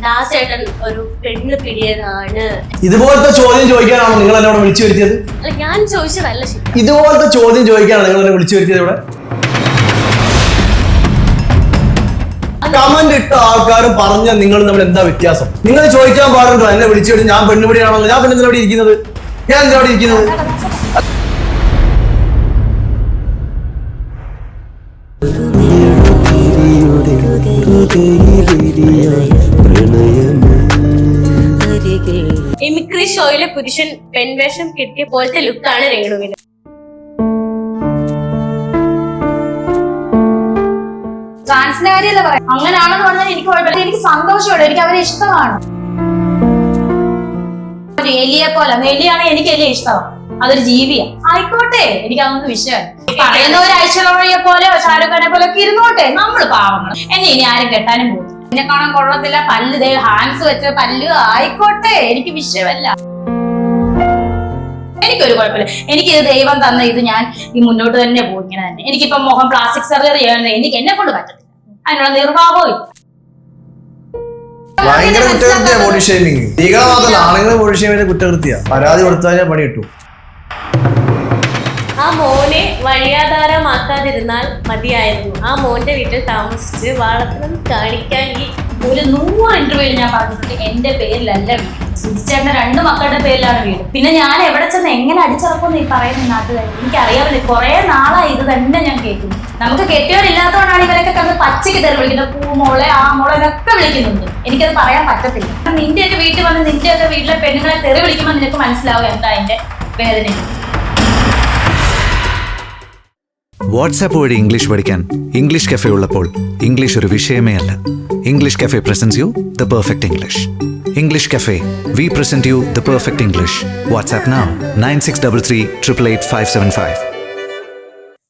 ദാസേട്ടൻ ഒരു പെണ്ണ് പിടിയതാണ്. ഇതുപോലത്തെ ചോദ്യം ചോദിക്കാനാണോ നിങ്ങൾ എന്നോട് വിളിച്ചു വരുത്തിയത്? അല്ല, ഞാൻ ചോദിച്ചതല്ല ശരി. ഇതുപോലത്തെ ചോദ്യം ചോദിക്കാനാണ് നിങ്ങൾ എന്നെ വിളിച്ചു വരുത്തിയത് ഇവിടെ? കമന്റ് ഇട്ട ആൾക്കാരും പറഞ്ഞ നിങ്ങൾ തമ്മിൽ എന്താ വ്യത്യാസം? നിങ്ങൾ ചോദിക്കാൻ പാടുണ്ടോ എന്നെ വിളിച്ചു വരുത്തി ഞാൻ പെണ്ണുപിടിയാണോ? ഞാൻ പെണ്ണെന്തിനാ ഇവിടെ ഇരിക്കുന്നത്? ഞാൻ എന്താ ഇവിടെ ഇരിക്കുന്നത്? മിമിക്രി ഷോയിലെ പുരുഷൻ പെൺവേഷം കിട്ടിയ പോലത്തെ ലുക്കാണ് രേണുവിന്. ട്രാൻസിന്റെ കാര്യമല്ല പറയാം. അങ്ങനെയാണെന്ന് പറഞ്ഞാൽ എനിക്ക് കുഴപ്പമില്ല, എനിക്ക് സന്തോഷമുണ്ട്, എനിക്ക് അവരെ ഇഷ്ടമാണ്. ഒരു എലിയെ പോലെ, എലിയാണെങ്കിൽ എനിക്ക് എലിയെ ഇഷ്ടമാണ്, അതൊരു ജീവിയാ ആയിക്കോട്ടെ, എനിക്ക് അതൊന്നും വിഷയമാണ്. പറയുന്ന ഒരു ഐശ്വര്യയെ പോലെയോ ഷാരൂഖ് ഖാനെ പോലെ ഒക്കെ ഇരുന്നോട്ടെ, നമ്മള് പാവങ്ങൾ. എന്നെ ഇനി ആരും കെട്ടാനും പോകും, എന്നെ കാണാൻ കൊള്ളത്തില്ല, പല്ല് ഹാൻഡ്സ് വെച്ച പല്ല് ആയിക്കോട്ടെ, എനിക്ക് വിഷയമല്ല, എനിക്കൊരു കുഴപ്പമില്ല. എനിക്ക് ഇത് ദൈവം തന്ന ഇത് ഞാൻ ഈ മുന്നോട്ട് തന്നെ പോകും ഇങ്ങനെ തന്നെ. എനിക്കിപ്പോ മുഖം പ്ലാസ്റ്റിക് സർജറി ചെയ്യണമെന്ന് എനിക്ക് എന്നെ കൊണ്ട് പറ്റത്തില്ല, അതിനുള്ള നിർവാഹവും ഇല്ല. ഭയങ്കര കുറ്റകൃത്യ ബോഡി ഷേമിങ്. സ്ത്രീകളെ മാത്രമല്ല ആണുങ്ങളെ ബോഡി ഷേമിങ് കുറ്റകൃത്യ. പരാതി കൊടുത്താൽ പണി കിട്ടും. ആ മോനെ വഴിയാധാരമാക്കാതിരുന്നാൽ മതിയായിരുന്നു. ആ മോന്റെ വീട്ടിൽ താമസിച്ച് വാളത്തിനും കാണിക്കാൻ ഈ ഒരു 100 ഇന്റർവ്യൂവിൽ ഞാൻ പറഞ്ഞിട്ടുണ്ട് എന്റെ പേരിലല്ല വീട്, സുധിച്ചേട്ടന്റെ 2 മക്കളുടെ പേരിലാണ് വീട്. പിന്നെ ഞാൻ എവിടെ ചെന്ന് എങ്ങനെ അടിച്ചിറക്കുമെന്ന് ഈ പറയുന്ന നാട്ടുകാർ എനിക്കറിയാമല്ലോ. കുറെ നാളായി ഇത് തന്നെ ഞാൻ കേൾക്കുന്നു. നമുക്ക് കെട്ടിയവരില്ലാത്തതുകൊണ്ടാണ് ഇവരൊക്കെ കണ്ട് പച്ചയ്ക്ക് തെറി വിളിക്കുന്നത്. പൂമോളെ ആ മോളെ എന്നൊക്കെ വിളിക്കുന്നുണ്ട്. എനിക്കത് പറയാൻ പറ്റത്തില്ല. നിന്റെയൊക്കെ വീട്ടിൽ വന്ന് നിന്റെയൊക്കെ വീട്ടിലെ പെണ്ണുങ്ങളെ തെറി വിളിക്കുമ്പോൾ നിനക്ക് മനസ്സിലാവും എന്താ അതിന്റെ വേദന. വാട്സാപ്പ് വഴി ഇംഗ്ലീഷ് പഠിക്കാൻ ഇംഗ്ലീഷ് കഫേ ഉള്ളപ്പോൾ ഇംഗ്ലീഷ് ഒരു വിഷയമേ അല്ല. English cafe presents you the perfect English. English cafe, we present you the perfect English. WhatsApp now 9633888575.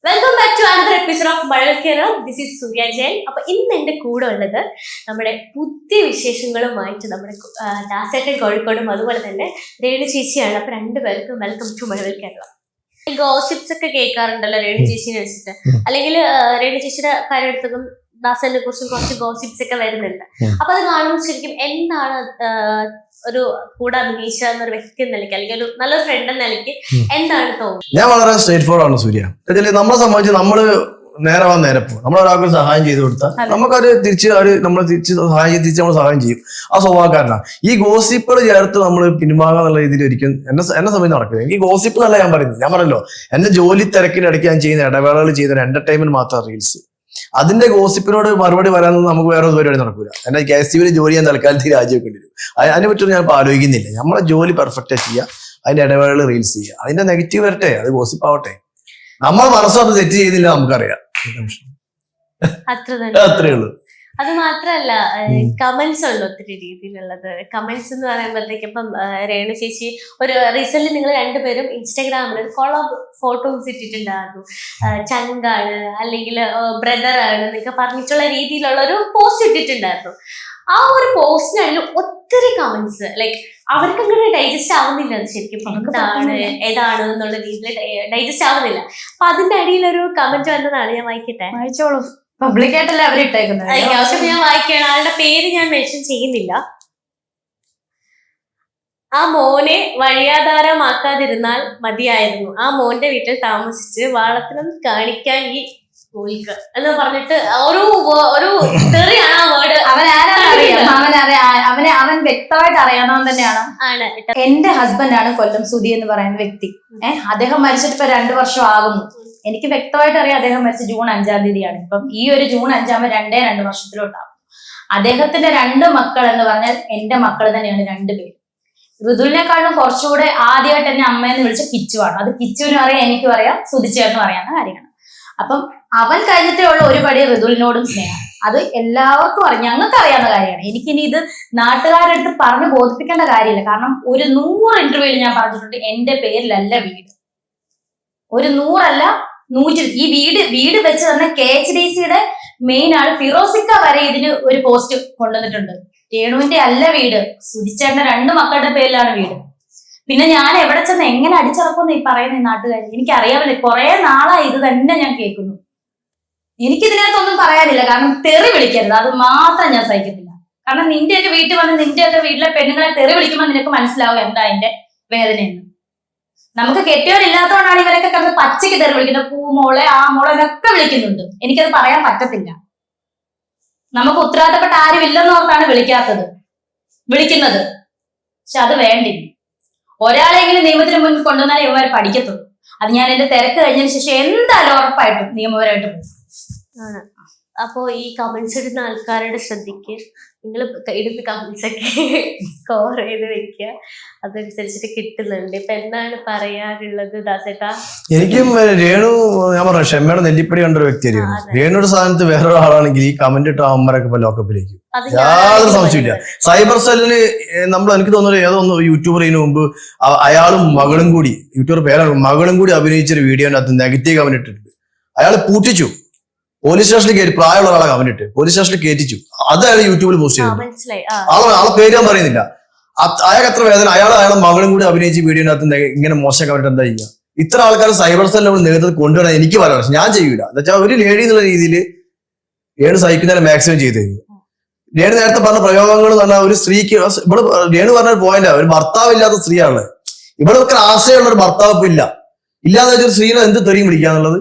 Welcome back to another episode of മഴവിൽക്കേരം. This is Surya Jayan. അപ്പൊ ഇന്ന് എന്റെ കൂടെ ഉള്ളത് നമ്മുടെ പുതിയ വിശേഷങ്ങളുമായിട്ട് നമ്മുടെ ദാസേട്ടൻ കോഴിക്കോടും അതുപോലെ തന്നെ രേണു ചേച്ചിയാണ്. അപ്പൊ രണ്ടുപേർക്കും വെൽക്കം ടു മഴവിൽക്കേരം. ഗോസിപ്സ് ഒക്കെ കേൾക്കാറുണ്ടല്ലോ രേണു ചേച്ചിനെ വെച്ചിട്ട്, അല്ലെങ്കിൽ രേണു ചേച്ചിയുടെ കാര്യത്തിലും ദാസനെ കുറിച്ചും കുറച്ച് ഗോസിപ്സ് ഒക്കെ വരുന്നുണ്ട്. അപ്പൊ അത് കാണുമ്പോൾ ശരിക്കും എന്താണ് ഒരു കൂടെ അഭിനയിച്ച എന്നൊരു വ്യക്തി എന്ന നിലയ്ക്ക് അല്ലെങ്കിൽ ഒരു നല്ലൊരു ഫ്രണ്ട് എന്ന നിലയ്ക്ക് എന്താണ് തോന്നുന്നത്? ഞാൻ വളരെ സ്ട്രേറ്റ് ഫോർവേഡ് ആണ് സൂര്യ. നമ്മളെ സംബന്ധിച്ച് നമ്മള് നേരെ വന്ന് നേരെ പോകും. നമ്മളൊരാൾക്ക് സഹായം ചെയ്ത് കൊടുത്താൽ നമുക്കത് തിരിച്ച് നമ്മൾ തിരിച്ച് നമ്മൾ സഹായം ചെയ്യും. ആ സ്വഭാവക്കാരനാണ്. ഈ ഗോസിപ്പുകൾ ചേർത്ത് നമ്മൾ പിൻവാങ്ങാന്നുള്ള രീതിയിൽ ഒരിക്കലും എന്നെ സംബന്ധിച്ച് നടക്കില്ല. എനിക്ക് ഗോസിപ്പ് എന്നല്ല ഞാൻ പറയുന്നത്. ഞാൻ പറഞ്ഞല്ലോ എന്റെ ജോലി തിരക്കിനിടയ്ക്ക് ഞാൻ ചെയ്യുന്ന ഇടവേളകൾ ചെയ്യുന്ന എന്റർടൈൻമെന്റ് മാത്രം റീൽസ്. അതിന്റെ ഗോസിപ്പിനോട് മറുപടി വരാനൊന്നും നമുക്ക് വേറെ പരിപാടി നടക്കൂല. എന്റെ KSTV ജോലി ചെയ്യാൻ തൽക്കാലത്ത് രാജിവെക്കേണ്ടി വരും. അതിനെ പറ്റൊന്നും ഞാൻ ആലോചിക്കുന്നില്ല. നമ്മളെ ജോലി പെർഫെക്റ്റ് ചെയ്യുക, അതിന്റെ ഇടവേളകൾ റീൽസ് ചെയ്യുക. അതിന്റെ നെഗറ്റീവ് വരട്ടെ, അത് ഗോസിപ്പ് ആവട്ടെ. നമ്മൾ മനസ്സത് തെറ്റ് ചെയ്യുന്നില്ല നമുക്കറിയാം. അത്രേ ഉള്ളൂ. അത് മാത്രല്ല കമന്റ്സ് ഉണ്ട് ഒത്തിരി രീതിയിലുള്ളത്. കമന്റ്സ് എന്ന് പറയുമ്പോഴത്തേക്ക് ഇപ്പം രേണു ചേച്ചി ഒരു റീസെന്റ് നിങ്ങൾ രണ്ടുപേരും ഇൻസ്റ്റാഗ്രാമിൽ ഒരു കൊളാബ് ഫോട്ടോസ് ഇട്ടിട്ടുണ്ടായിരുന്നു. ചങ്കാണ് അല്ലെങ്കിൽ ബ്രദറാണ് എന്നൊക്കെ പറഞ്ഞിട്ടുള്ള രീതിയിലുള്ള ഒരു പോസ്റ്റ് ഇട്ടിട്ടുണ്ടായിരുന്നു. ആ ഒരു പോസ്റ്റിനായാലും ഒത്തിരി കമന്റ്സ് ലൈക്ക് അവർക്ക് അങ്ങനെ ഡൈജസ്റ്റ് ആവുന്നില്ല. അത് ശരിക്കും എന്താണ് ഏതാണ് എന്നുള്ള രീതിയിൽ ഡൈജസ്റ്റ് ആവുന്നില്ല. അപ്പൊ അതിന്റെ അടിയിൽ ഒരു കമന്റ് വന്നതാണ്, ഞാൻ വായിക്കട്ടെ. വായിച്ചോളൂ, പബ്ലിക്കായിട്ടല്ലേ അവരിട്ടേക്കുന്നത്. ഞാൻ വായിക്കുകയാണ്. ആളുടെ പേര് ഞാൻ മെൻഷൻ ചെയ്യുന്നില്ല. ആ മോനെ വഴിയാധാരമാക്കാതിരുന്നാൽ മതിയായിരുന്നു. ആ മോന്റെ വീട്ടിൽ താമസിച്ച് വാളത്തിനും കാണിക്കാൻ ഈ സ്കൂൾക്ക് എന്ന് പറഞ്ഞിട്ട് ഒരു തെറിയാണ് ആ വേർഡ്. അവൻ വ്യക്തമായിട്ട് അറിയാവുന്നവൻ തന്നെയാണ്. എന്റെ ഹസ്ബൻഡാണ് കൊല്ലം സുധി എന്ന് പറയുന്ന വ്യക്തി. അദ്ദേഹം മരിച്ചിട്ട് ഇപ്പൊ 2 വർഷം ആകുന്നു. എനിക്ക് വ്യക്തമായിട്ട് അറിയാം അദ്ദേഹം മരിച്ച ജൂൺ 5-ാം തീയതിയാണ്. ഇപ്പം ഈ ഒരു ജൂൺ 5 2 വർഷത്തിലോട്ടാകും. അദ്ദേഹത്തിന്റെ 2 മക്കൾ എന്ന് പറഞ്ഞാൽ എന്റെ മക്കൾ തന്നെയാണ് 2 പേര്. ഋതുവിനെക്കാളും കുറച്ചുകൂടെ ആദ്യമായിട്ട് എന്നെ അമ്മയെന്ന് വിളിച്ച കിച്ചുവാണ്. അത് കിച്ചുവിനും അറിയാം, എനിക്കും അറിയാം, സുധിച്ചേട്ടനും അറിയാവുന്ന കാര്യമാണ്. അപ്പം അവൻ കഴിഞ്ഞിട്ടേ ഉള്ള ഒരു പടി ഋതുവിനോടും സ്നേഹം. അത് എല്ലാവർക്കും അറിയാം, ഞങ്ങൾക്ക് അറിയാവുന്ന കാര്യമാണ്. എനിക്കിനി ഇത് നാട്ടുകാരെടുത്ത് പറഞ്ഞ് ബോധിപ്പിക്കേണ്ട കാര്യമില്ല. കാരണം ഒരു 100 ഇന്റർവ്യൂവിൽ ഞാൻ പറഞ്ഞിട്ടുണ്ട് എന്റെ പേരിലല്ല വീട്. ഒരു 100 അല്ല 100. ഈ വീട് വെച്ച് തന്നെ KHDCയുടെ മെയിൻ ആൾ ഫിറോസിക്ക വരെ ഇതിന് ഒരു പോസ്റ്റ് കൊണ്ടുവന്നിട്ടുണ്ട്. രേണുവിന്റെ അല്ല വീട്, സുധിച്ചേട്ടന്റെ 2 മക്കളുടെ പേരിലാണ് വീട്. പിന്നെ ഞാൻ എവിടെ ചെന്ന് എങ്ങനെ അടിച്ചിറക്കുമെന്ന് ഈ പറയുന്ന നാട്ടുകാർ എനിക്കറിയാമല്ലോ. കുറെ നാളായി ഇത് തന്നെ ഞാൻ കേൾക്കുന്നു. എനിക്കിതിനകത്തൊന്നും പറയാനില്ല. കാരണം തെറി വിളിക്കരുത്, അത് മാത്രം ഞാൻ സഹിക്കത്തില്ല. കാരണം നിന്റെയൊക്കെ വീട്ടിൽ വന്ന് നിന്റെയൊക്കെ വീട്ടിലെ പെണ്ണുങ്ങളെ തെറി വിളിക്കുമ്പോൾ നിനക്ക് മനസ്സിലാവും എന്താ അതിന്റെ വേദനയെന്ന്. നമുക്ക് കെട്ടിയവരില്ലാത്തതുകൊണ്ടാണ് ഇവരൊക്കെ കിടന്ന് പച്ചയ്ക്ക് തെറി വിളിക്കുന്നത്. പൂമോളെ ആ മോളെ എന്നൊക്കെ വിളിക്കുന്നുണ്ട്. എനിക്കത് പറയാൻ പറ്റത്തില്ല. നമുക്ക് ഉത്തരവാദിത്തപ്പെട്ട ആരും ഇല്ലെന്നോർത്താണ് വിളിക്കുന്നത്. പക്ഷെ അത് വേണ്ടില്ല. ഒരാളെങ്കിലും നിയമത്തിന് മുന്നിൽ കൊണ്ടുവന്നാലേ ഇവർ പഠിക്കത്തുള്ളൂ. അത് ഞാൻ എന്റെ തിരക്ക് കഴിഞ്ഞതിന് ശേഷം എന്തായാലും ഉറപ്പായിട്ടും നിയമപരമായിട്ട് പോകും. അപ്പോ ഈ കമന്റ്സ് ഇടുന്ന ആൾക്കാരുടെ ശ്രദ്ധിക്ക്, നിങ്ങൾ ഇടുന്ന കമന്റ്സ് ഒക്കെ സ്കോർ ചെയ്ത് വെക്കുക. അതനുസരിച്ചിട്ട് കിട്ടുന്നുണ്ട്. ഇപ്പൊ എന്താണ് പറയാനുള്ളത് ദാസേട്ടാ? എനിക്കും രേണു, ഞാൻ പറഞ്ഞു ക്ഷമയുടെ നെല്ലിപ്പടി കണ്ട ഒരു വ്യക്തിയായിരുന്നു. രേണുയുടെ സ്ഥാനത്ത് വേറൊരാളാണെങ്കിൽ ഈ കമന്റ് ഇട്ട അമ്മരൊക്കെ ഇപ്പൊ ലോക്കപ്പിലേക്ക് യാതൊരു സംശയമില്ല. സൈബർ സെല്ലിന് എനിക്ക് തോന്നുന്നത് ഏതോ യൂട്യൂബർ ഇതിനു മുമ്പ് അയാളും മകളും കൂടി, യൂട്യൂബർ പേരാണ്, മകളും കൂടി അഭിനയിച്ചൊരു വീഡിയോന്റെ അകത്ത് നെഗറ്റീവ് കമന്റ് ഇട്ടിട്ടുണ്ട്. അയാൾ പൂട്ടിച്ചു, പോലീസ് സ്റ്റേഷനിൽ കയറി, പ്രായമുള്ള ആളെ കമന്റ് ഇട്ട് പോലീസ് സ്റ്റേഷനിൽ കയറ്റിച്ചു. അത് അയാൾ യൂട്യൂബിൽ പോസ്റ്റ് ചെയ്തു. ആളെ പേര് ഞാൻ പറയുന്നില്ല. അയാൾക്ക് എത്ര വേദന. അയാളെ മകളും കൂടി അഭിനയിച്ച വീഡിയോന്റെ അകത്ത് ഇങ്ങനെ മോശം കമന്റ് എന്താ ചെയ്യുക? ഇത്ര ആൾക്കാർ സൈബർ സെല്ലിൽ നേതൃത്വത്തിൽ കൊണ്ടുവരാൻ എനിക്ക് പറയാം. പക്ഷെ ഞാൻ ചെയ്യൂല. എന്താ വെച്ചാൽ ഒരു ലേഡി എന്നുള്ള രീതിയിൽ രേണു സഹിക്കുന്നതിനെ മാക്സിമം ചെയ്തു തരും. രേണു നേരത്തെ പറഞ്ഞ പ്രയോഗങ്ങൾ എന്ന് പറഞ്ഞാൽ ഒരു സ്ത്രീക്ക്, ഇവിടെ രേണു പറഞ്ഞ ഒരു പോയിന്റാ, ഒരു ഭർത്താവില്ലാത്ത സ്ത്രീയാണ്. ഇവിടെ ആശ്രയമുള്ള ഒരു ഭർത്താവ് ഇപ്പൊ ഇല്ലാന്ന് വെച്ചാൽ സ്ത്രീനെ എന്ത് തെറിയും വിളിക്കാന്നുള്ളത്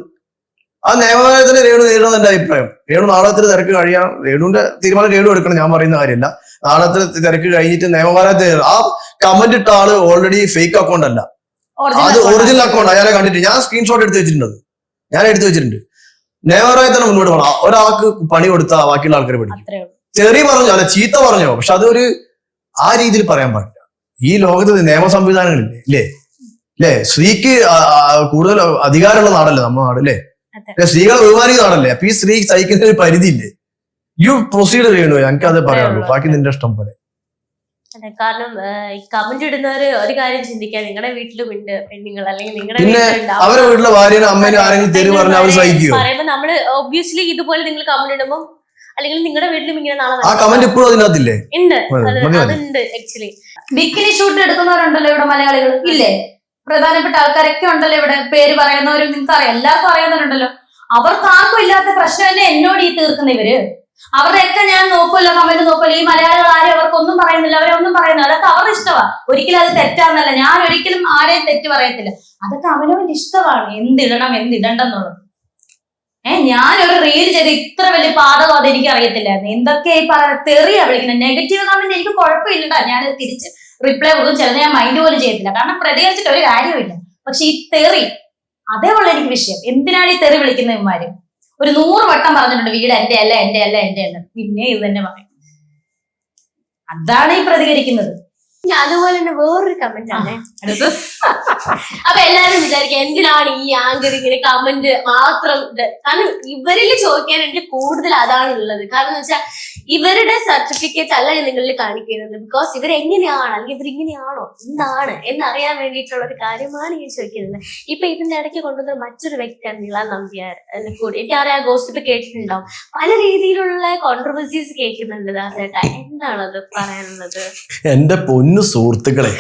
ആ നിയമപരത്തിന് രേണു നേരിടുന്ന എന്റെ അഭിപ്രായം. രേണു നാളത്തിന് തിരക്ക് കഴിയാൻ, രേണുവിന്റെ തീരുമാനം രേണു എടുക്കണം, ഞാൻ പറയുന്ന കാര്യമല്ല. നാളത്തിന് തിരക്ക് കഴിഞ്ഞിട്ട് നിയമപരത്തെ ആ കമന്റ് ഇട്ട ആള് ഓൾറെഡി ഫേക്ക് അക്കൗണ്ട് അല്ല, അത് ഒറിജിനൽ അക്കൗണ്ട്. അയാളെ കണ്ടിട്ട് ഞാൻ സ്ക്രീൻഷോട്ട് എടുത്ത് വെച്ചിട്ടുണ്ട്. നിയമപരമായി തന്നെ മുന്നോട്ട് പോകണം. ഒരാൾക്ക് പണി കൊടുത്താൽ ബാക്കിയുള്ള ആൾക്കാർ പഠിക്കും. ചെറിയ പറഞ്ഞോ അല്ല ചീത്ത പറഞ്ഞോ, പക്ഷെ അതൊരു ആ രീതിയിൽ പറയാൻ പാടില്ല. ഈ ലോകത്ത് നിയമ സംവിധാനങ്ങളില്ലേ അല്ലേ? സ്ത്രീക്ക് കൂടുതൽ അധികാരമുള്ള നാടല്ലേ നമ്മുടെ നാട് അല്ലേ? സ്ത്രീകളെ ബഹുമാനിക്കുന്ന നാടല്ലേ? അപ്പൊ ഈ സ്ത്രീ സഹിക്കുന്ന ഒരു പരിധിയില്ലേ? യു പ്രൊസീഡ് ചെയ്യണോ? എനിക്കത് പറയാനുള്ളൂ, ബാക്കി നിന്റെ ഇഷ്ടം പോലെ. അതെ, കാരണം ഈ കമന്റ് ഇടുന്നവര് ഒരു കാര്യം ചിന്തിക്കാൻ, നിങ്ങളുടെ വീട്ടിലും ഉണ്ട് പെണ്ണുങ്ങൾ, അല്ലെങ്കിൽ നിങ്ങളുടെ പിന്നെ അവരുടെ വീട്ടിലെ ഭാര്യനും അമ്മേനും ആരെങ്കിലും തെറി പറഞ്ഞാൽ അവർ സഹിക്കുമോ? പറയുമ്പോ നമ്മള് ഒബ്വിയസ്ലി ഇതുപോലെ നിങ്ങൾ കമന്റ് ഇടുമ്പോൾ, അല്ലെങ്കിൽ നിങ്ങളുടെ വീട്ടിലും ഇങ്ങനെ നാളെ ആ കമന്റ് ഇപ്പോഴും അതിനകത്തില്ലേ? ഉണ്ട്, അതുണ്ട്. ആക്ച്വലി ബിക്കിനി ഷൂട്ട് എടുക്കുന്നവരുണ്ടല്ലോ ഇവിടെ, മലയാളികൾ ഇല്ലേ? പ്രധാനപ്പെട്ട ആൾക്കാരൊക്കെ ഉണ്ടല്ലോ ഇവിടെ, പേര് പറയുന്നവരും നിങ്ങൾക്ക് അറിയാം, എല്ലാവർക്കും അറിയുന്നവരുണ്ടല്ലോ. അവർക്ക് ആർക്കും ഇല്ലാത്ത പ്രശ്നമല്ലേ എന്നോട് ഈ തീർക്കുന്ന ഇവര്. അവരുടെയൊക്കെ ഞാൻ നോക്കുമല്ലോ, കമന്റ് നോക്കുമല്ലോ. ഈ മലയാളികൾ ആരും അവർക്കൊന്നും പറയുന്നില്ല, അവരൊന്നും പറയുന്നില്ല. അതൊക്കെ അവരുടെ ഇഷ്ടമാണ്. ഒരിക്കലും അത് തെറ്റാന്നല്ല, ഞാൻ ഒരിക്കലും ആരെയും തെറ്റ് പറയത്തില്ല. അതൊക്കെ അവനവന്റെ ഇഷ്ടമാണ്, എന്തിടണം എന്തിടണ്ടെന്നുള്ളത്. ഞാനൊരു റീൽ ചെയ്ത് ഇത്ര വലിയ പാതകം അത് എനിക്ക് അറിയത്തില്ലായിരുന്നു. എന്തൊക്കെ ഈ തെറിയാ വിളിക്കുന്നത്. നെഗറ്റീവ് കമന്റ് എനിക്ക് കുഴപ്പമില്ലടാ, ഞാൻ തിരിച്ച് റിപ്ലൈ കൊടുക്കും. ചിലത് ഞാൻ മൈൻഡ് പോലും ചെയ്യത്തില്ല, കാരണം പ്രതികരിച്ചിട്ട് ഒരു കാര്യമില്ല. പക്ഷെ ഈ തെറി, അതേ ഉള്ള എനിക്ക് വിഷയം. എന്തിനാണ് ഈ തെറി വിളിക്കുന്നവന്മാര്? ഒരു 100 വട്ടം പറഞ്ഞിട്ടുണ്ട് വീട് എന്റെ അല്ല, എന്റെ അല്ല, എന്റെ അല്ല. പിന്നെ ഇത് തന്നെ പറയും. അതാണ് ഈ പ്രതികരിക്കുന്നത്. അതുപോലെ തന്നെ വേറൊരു കമന്റ് ആണ്. അപ്പൊ എല്ലാരും വിചാരിക്കുക എന്തിനാണ് ഈ ആങ്കർ ഇങ്ങനെ കമന്റ് മാത്രം കാരണം ഇവരിൽ ചോദിക്കാൻ എനിക്ക് കൂടുതൽ അതാണ് ഉള്ളത്. കാരണം എന്ന് വെച്ചാൽ ഇവരുടെ സർട്ടിഫിക്കറ്റ് അല്ല നിങ്ങളിൽ കാണിക്കുന്നത്. ബിക്കോസ് ഇവരെങ്ങനെയാണ്, അല്ലെങ്കിൽ ഇവരിങ്ങനെയാണോ എന്താണ് എന്നറിയാൻ വേണ്ടിയിട്ടുള്ള ഒരു കാര്യമാണ് ഞാൻ ചോദിക്കുന്നത്. ഇപ്പൊ ഇതിന്റെ ഇടയ്ക്ക് കൊണ്ടുവന്ന മറ്റൊരു വ്യക്തിയാണ് നിള നമ്പ്യാർ കൂടി. എനിക്കറിയാം, ഗോസിപ്പ് കേട്ടിട്ടുണ്ടാവും, പല രീതിയിലുള്ള കോൺട്രവേഴ്സീസ് കേൾക്കുന്നുണ്ട്. ദാസേട്ടാ, എന്താണത് പറയാനുള്ളത്? എന്റെ പൊന്നു സുഹൃത്തുക്കളെ,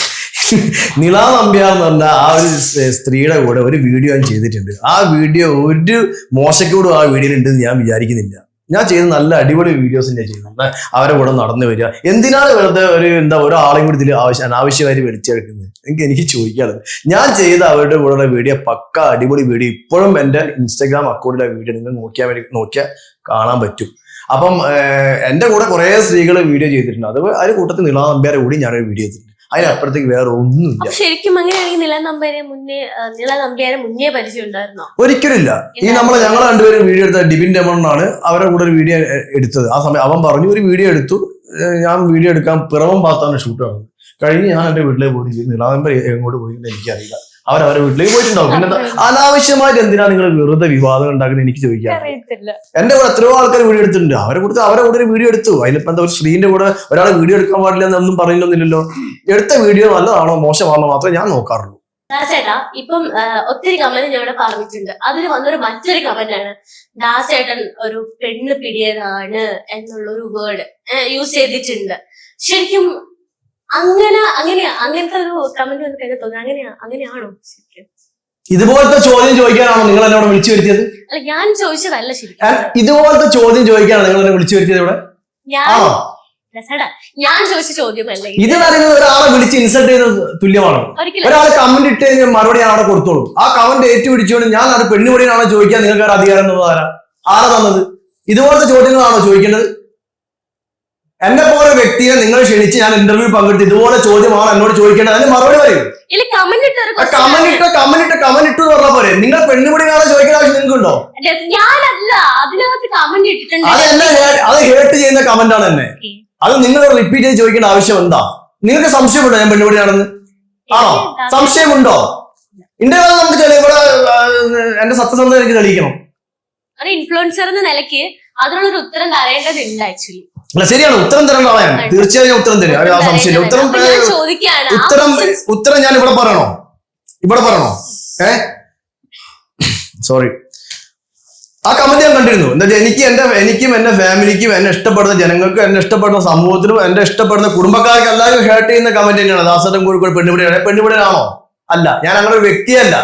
നിള നമ്പ്യാർ എന്ന് പറഞ്ഞ ആ ഒരു സ്ത്രീയുടെ കൂടെ ഒരു വീഡിയോ ഞാൻ ചെയ്തിട്ടുണ്ട്. ആ വീഡിയോ ഒരു മോശക്കൂടും ആ വീഡിയോയിൽ ഉണ്ടെന്ന് ഞാൻ വിചാരിക്കുന്നില്ല. ഞാൻ ചെയ്ത നല്ല അടിപൊളി വീഡിയോസ് ഞാൻ ചെയ്യുന്നുണ്ട്. അവരെ കൂടെ നടന്നു വരിക. എന്തിനാണ് വെറുതെ ഒരാളെയും കൂടി ഇതിൽ അനാവശ്യമായി വിളിച്ചെടുക്കുന്നത്? എനിക്ക് ചോദിക്കാനുള്ളത്. ഞാൻ ചെയ്ത അവരുടെ കൂടെയുള്ള വീഡിയോ പക്ക അടിപൊളി വീഡിയോ. ഇപ്പോഴും എൻ്റെ ഇൻസ്റ്റാഗ്രാം അക്കൗണ്ടിലെ വീഡിയോ നിങ്ങൾ നോക്കിയാൽ കാണാൻ പറ്റും. അപ്പം എന്റെ കൂടെ കുറെ സ്ത്രീകൾ വീഡിയോ ചെയ്തിട്ടുണ്ട്. അത് അതിന് കൂട്ടത്തിൽ നിള നമ്പ്യാരെ കൂടി ഞാനൊരു വീഡിയോ ചെയ്തിട്ടുണ്ട്. അതിനപ്പുറത്തേക്ക് വേറെ ഒന്നുമില്ല. ശരിക്കും അങ്ങനെയാണെങ്കിൽ നിള നമ്പ്യാരെ മുന്നേ പരിചയം ഉണ്ടായിരുന്നോ? ഒരിക്കലും ഇല്ല. ഈ ഞങ്ങൾ രണ്ടുപേരും വീഡിയോ എടുത്ത ഡിബിൻ ഡെമോണാണ് അവരുടെ കൂടെ ഒരു വീഡിയോ എടുത്തത്. ആ സമയം അവൻ പറഞ്ഞു ഒരു വീഡിയോ എടുത്തു. ഞാൻ വീഡിയോ എടുക്കാൻ പിറവം ഭാഗത്താണ് ഷൂട്ട് കാണുന്നത്. കഴിഞ്ഞ് ഞാൻ എന്റെ വീട്ടിലേക്ക് പോയി. നിള നമ്പ്യാർ എങ്ങോട്ട് പോയി എനിക്കറിയില്ല. അവരവരുടെ വീട്ടിലേക്ക് പോയിട്ടുണ്ടാവും. പിന്നെ അനാവശ്യമായിട്ട് എന്തിനാണ് നിങ്ങൾ വെറുതെ വിവാദം ഉണ്ടാക്കുന്നത് എനിക്ക് ചോദിക്കാൻ. എന്റെ കൂടെ എത്രയോ ആൾക്കാർ വീഡിയോ എടുത്തിട്ടുണ്ട്. അവരെ കൂടെ ഒരു വീഡിയോ എടുത്തു. അതിലിപ്പോ എന്താ, ഒരു സ്ത്രീന്റെ കൂടെ ഒരാളെ വീഡിയോ എടുക്കാൻ പാടില്ല എന്നൊന്നും പറയുന്നില്ലല്ലോ. എടുത്ത വീഡിയോ നല്ലതാണോ മോശമാണോ മാത്രമേ ഞാൻ നോക്കാറുള്ളൂ. ദാസേട്ടാ, ഇപ്പം ഒത്തിരി കമന്റ് ഞാൻ ഇവിടെ പറഞ്ഞിട്ടുണ്ട്. അതിൽ വന്നൊരു മറ്റൊരു കമന്റ് ആണ്, ദാസേട്ടൻ ഒരു പെണ്ണ് പിടിയതാണ് എന്നുള്ളൊരു വേർഡ് യൂസ് ചെയ്തിട്ടുണ്ട്. ശരിക്കും അങ്ങനത്തെ ഒരു കമന്റ് വന്നിട്ട് എനിക്ക് തോന്നുന്നു അങ്ങനെയാണോ ശരിക്കും? ഇതുപോലത്തെ ചോദ്യം ചോദിക്കാനാണോ നിങ്ങൾ എന്നോട് വിളിച്ചു വരുത്തിയത്? അല്ല, ഞാൻ ചോദിച്ചതല്ല ശരിക്കും. ഇതുപോലത്തെ ചോദ്യം ചോദിക്കാനാണ് നിങ്ങൾ എന്നെ വിളിച്ചു വരുത്തിയത് ഇവിടെ? ഞാൻ ചോദിച്ച ചോദ്യമല്ലേ ഇത് പറയുന്നത് ഒരാളെ വിളിച്ച് ഇൻസൾട്ട് ചെയ്യുന്നത് തുല്യമാണ്. ഒരിക്കലും ഒരാൾ കമന്റ് ഇട്ട് കഴിഞ്ഞാൽ മറുപടി ഞാൻ അവിടെ കൊടുത്തോളൂ. ആ കമന്റ് ഏറ്റുപിടിച്ചുകൊണ്ട് ഞാൻ അത് പെണ്ണുപടിയാണോ ചോദിക്കാൻ നിങ്ങൾക്ക് ഒരു അധികാരം എന്നുള്ളത് ആരാ തന്നത്? ഇതുപോലത്തെ ചോദ്യങ്ങളാണോ ചോദിക്കേണ്ടത്? എന്നെ പോലെ വ്യക്തിയെ നിങ്ങൾ ക്ഷണിച്ച് ഞാൻ ഇന്റർവ്യൂ പങ്കെടുത്ത് ഇതുപോലെ ചോദ്യമാണ് എന്നോട് ചോദിക്കേണ്ടത്. അതിന് മറുപടി പറയും. കമന്റ് ഇട്ടു എന്ന് പറഞ്ഞാൽ പോരെ. നിങ്ങൾ പെണ്ണുപടിയാണോ ചോദിക്കേണ്ട ആവശ്യം നിങ്ങൾക്കുണ്ടോ? ഞാനല്ല അതിനകത്ത് കമന്റ് ഇട്ടിട്ടുണ്ട്. അത് ഹേർട്ട് ചെയ്യുന്ന കമന്റ് ആണ് എന്നെ. അത് നിങ്ങൾ റിപ്പീറ്റ് ചെയ്ത് ചോദിക്കേണ്ട ആവശ്യം എന്താ? നിങ്ങൾക്ക് സംശയമുണ്ടോ ഞാൻ പെണ്ണുപടിയാണെന്ന്? ആണോ? സംശയമുണ്ടോ? ഇന്റർവ്യൂ നമുക്ക് ഇവിടെ എന്റെ സത്യസന്ധത എനിക്ക് തെളിയിക്കണം. ഒരു ഇൻഫ്ലുവൻസർ എന്ന നിലയ്ക്ക് അതിനുള്ളൊരു ഉത്തരം തരേണ്ടതുണ്ട് ആക്ച്വലി. അല്ല ശരിയാണ്, ഉത്തരം തരേണ്ട ആളാണ്. തീർച്ചയായും ഉത്തരം തരും. ആ സംശയം ഉത്തരം ഞാൻ ഇവിടെ പറയണോ? സോറി, ആ കമന്റ് ഞാൻ കണ്ടിരുന്നു. എന്താ എനിക്കും എന്റെ ഫാമിലിക്കും എന്നെ ഇഷ്ടപ്പെടുന്ന ജനങ്ങൾക്കും എന്നെ ഇഷ്ടപ്പെടുന്ന സമൂഹത്തിനും എന്നെ ഇഷ്ടപ്പെടുന്ന കുടുംബക്കാർക്ക് എല്ലാവരും ഹേർട്ട് ചെയ്യുന്ന കമന്റ് തന്നെയാണ്. ദാസേട്ടൻ കോഴിക്കോട് പെണ്ണുപിടിയാണ്. പെണ്ണുപിടിയാണോ? അല്ല, ഞാൻ അങ്ങനെ ഒരു വ്യക്തിയല്ല.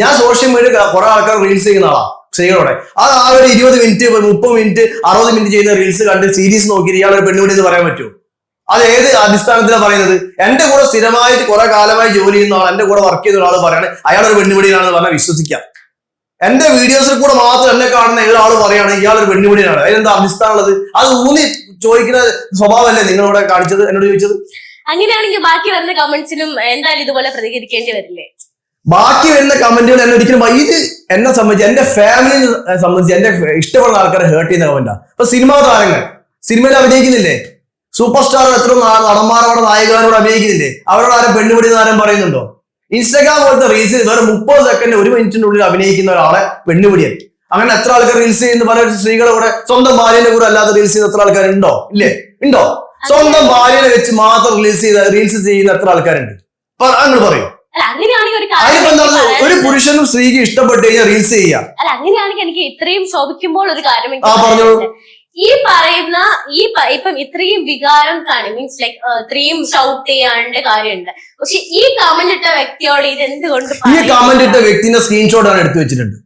ഞാൻ സോഷ്യൽ മീഡിയ കുറെ ആൾക്കാർ റീൽസ് ചെയ്യുന്ന ആളാ, സ്ത്രീകളോടെ. അത് ആ ഒരു 20 മിനിറ്റ് 30 മിനിറ്റ് 60 മിനിറ്റ് ചെയ്യുന്ന റീൽസ് കണ്ട് സീരീസ് നോക്കി ഇയാളൊരു പെണ്ണുപിടി എന്ന് പറയാൻ പറ്റുമോ? അത് ഏത് അടിസ്ഥാനത്തിലാണ് പറയുന്നത്? എന്റെ കൂടെ സ്ഥിരമായിട്ട് കുറെ കാലമായി ജോലി ചെയ്യുന്ന ആൾ, എന്റെ കൂടെ വർക്ക് ചെയ്യുന്ന ഒരാൾ പറയാണ് അയാളൊരു പെണ്ണുപിടിയാണെന്ന് പറഞ്ഞാൽ വിശ്വസിക്കാം. എന്റെ വീഡിയോസിൽ കൂടെ മാത്രം എന്നെ കാണുന്ന ഏതൊരാൾ പറയാണ് ഇയാളൊരു പെണ്ണുപിടിയാണ്. അതിനെന്താ അടിസ്ഥാനമുള്ളത്? അത് ഊന്നി ചോദിക്കുന്ന സ്വഭാവമല്ലേ നിങ്ങളിവിടെ കാണിച്ചത്, എന്നോട് ചോദിച്ചത്? അങ്ങനെയാണെങ്കിൽ ബാക്കി വരുന്ന കമന്റ്സിനും എന്തായാലും ഇതുപോലെ പ്രതികരിക്കേണ്ടി വരില്ലേ? ബാക്കി വരുന്ന കമന്റുകൾ എന്നെ ഒരിക്കലും ഇത് എന്നെ സംബന്ധിച്ച് എന്റെ ഫാമിലിയെ സംബന്ധിച്ച് എന്റെ ഇഷ്ടപ്പെടുന്ന ആൾക്കാരെ ഹേർട്ട് ചെയ്യുന്ന കമന്റാ. ഇപ്പൊ സിനിമാ താരങ്ങൾ സിനിമയിൽ അഭിനയിക്കുന്നില്ലേ? സൂപ്പർ സ്റ്റാർ എത്ര നടന്മാരോടെ നായകരോട് അഭിനയിക്കുന്നില്ലേ? അവരോട് ആരും പെണ്ണുപിടി ആരും പറയുന്നുണ്ടോ? ഇൻസ്റ്റാഗ്രാം പോലത്തെ റീൽസ് വേറെ 30 സെക്കൻഡ് 1 മിനിറ്റിന്റെ ഉള്ളിൽ അഭിനയിക്കുന്ന ഒരാളെ പെണ്ണുപിടിയൻ. അങ്ങനെ എത്ര ആൾക്കാർ റീൽസ് ചെയ്യുന്ന പല സ്ത്രീകളെ കൂടെ സ്വന്തം ഭാര്യന്റെ കൂടെ അല്ലാതെ റീൽസ് ചെയ്യുന്ന എത്ര ആൾക്കാരുണ്ടോ? ഇല്ലേ? ഉണ്ടോ? സ്വന്തം ഭാര്യനെ വെച്ച് മാത്രം റീൽസ് ചെയ്യുന്ന എത്ര ആൾക്കാരുണ്ട്? അങ്ങനെ പറയും. ഒരു പുരുഷനും സ്ത്രീക്ക് ഇഷ്ടപ്പെട്ട് കഴിഞ്ഞാൽ റീൽസ് ചെയ്യാം. അല്ല, അങ്ങനെയാണെങ്കിൽ എനിക്ക് ഇത്രയും ശോഭിക്കുമ്പോൾ ഒരു കാര്യം ഈ പറയുന്ന ഇപ്പം ഇത്രയും വികാരം മീൻസ് ലൈക്ക് ഇത്രയും ഷൗട്ട് ചെയ്യാണ്ട് കാര്യമുണ്ട്. പക്ഷെ ഈ കമന്റ് ഇട്ട വ്യക്തിയോട് ഇത് എന്തുകൊണ്ട് ഈ കമന്റ് ഇട്ട വ്യക്തിന്റെ സ്ക്രീൻഷോട്ട് ആണ് എടുത്തു വെച്ചിട്ടുണ്ട്.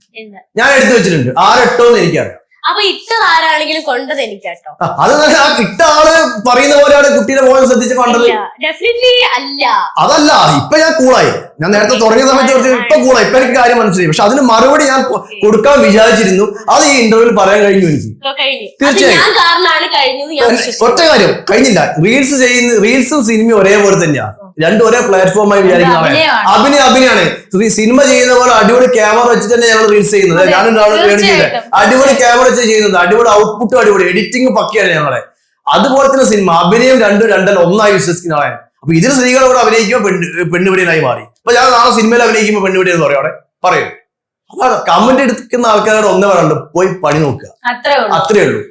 ഞാൻ എടുത്തു വെച്ചിട്ടുണ്ട്. ആരെട്ടോന്ന് എനിക്കറിയാം. അപ്പൊ ഇട്ടത് ആരാണെങ്കിലും കൊണ്ടത് എനിക്കാട്ടോ. അത് ഇട്ട ആള് പറയുന്ന പോലെയാണ് കുട്ടീനെ പോലെ ശ്രദ്ധിച്ച് കണ്ടത്. ഡെഫിനറ്റ്ലി അല്ല. അതല്ല, ഇപ്പൊ ഞാൻ കൂളായി. ഞാൻ നേരത്തെ തുടങ്ങിയ സമയത്ത് ഇപ്പൊ കൂളായി. ഇപ്പൊ എനിക്ക് കാര്യം മനസ്സിലായി. പക്ഷെ അതിന് മറുപടി ഞാൻ കൊടുക്കാൻ വിചാരിച്ചിരുന്നു. അത് ഈ ഇന്റർവ്യൂവിൽ പറയാൻ കഴിഞ്ഞു എനിക്ക്. തീർച്ചയായും ഒറ്റ കാര്യം കഴിഞ്ഞില്ല. റീൽസും സിനിമയും ഒരേപോലെ തന്നെയാണ്. രണ്ടും ഒരേ പ്ലാറ്റ്ഫോമായി വിചാരിക്കുന്ന അഭിനയാണ്. സിനിമ ചെയ്യുന്ന പോലെ അടിപൊളി ക്യാമറ വെച്ചിട്ട് തന്നെ ഞങ്ങൾ റീൽസ് ചെയ്യുന്നത്. ഞാനും അടിപൊളി ക്യാമറ വെച്ച് ചെയ്യുന്നത്, അടിപൊളി ഔട്ട്പുട്ടും അടിപൊളി എഡിറ്റിംഗ് പക്കയാണ് ഞങ്ങളെ. അതുപോലെ തന്നെ സിനിമ അഭിനയം രണ്ടല്ല ഒന്നായി വിശ്വസിക്കുന്ന ആളാണ്. അപ്പൊ ഇതിൽ സ്ത്രീകളോട് അഭിനയിക്കുമ്പോൾ പെണ്ണുപിടിയനായി മാറി. അപ്പൊ ഞാൻ നാളെ സിനിമയിൽ അഭിനയിക്കുമ്പോൾ പെണ്ണുപിടി എന്ന് പറയും. അവിടെ പറയും. അതാണ് കമന്റ് എടുക്കുന്ന ആൾക്കാരോട് ഒന്നേ പറയാനുള്ളൂ, പോയി പണി നോക്കുക. അത്രേ ഉള്ളൂ.